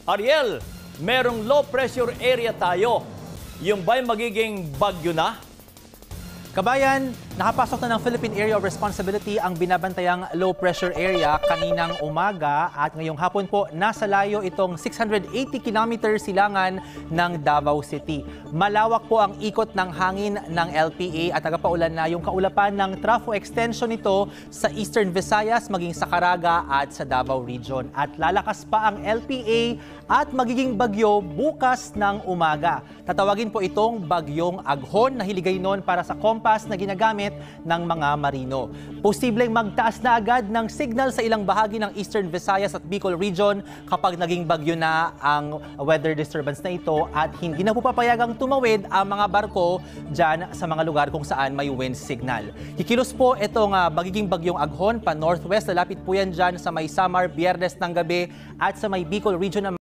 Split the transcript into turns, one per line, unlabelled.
Ariel, merong low pressure area tayo. Yung ba'y magiging bagyo na?
Kabayan, nakapasok na ng Philippine Area of Responsibility ang binabantayang low pressure area kaninang umaga at ngayong hapon po nasa layo itong 680 kilometers silangan ng Davao City. Malawak po ang ikot ng hangin ng LPA at nagpaulan na yung kaulapan ng trafo extension nito sa Eastern Visayas maging sa Caraga at sa Davao Region. At lalakas pa ang LPA at magiging bagyo bukas ng umaga. Tatawagin po itong bagyong Aghon na hiligay noon para sa compass na ginagamit ng mga marino. Posibleng magtaas na agad ng signal sa ilang bahagi ng Eastern Visayas at Bicol Region kapag naging bagyo na ang weather disturbance na ito at hindi na po papayagang tumawid ang mga barko dyan sa mga lugar kung saan may wind signal. Kikilos po itong magiging bagyong Aghon pa northwest. Lalapit po yan dyan sa may Samar, Biyernes ng gabi at sa may Bicol Region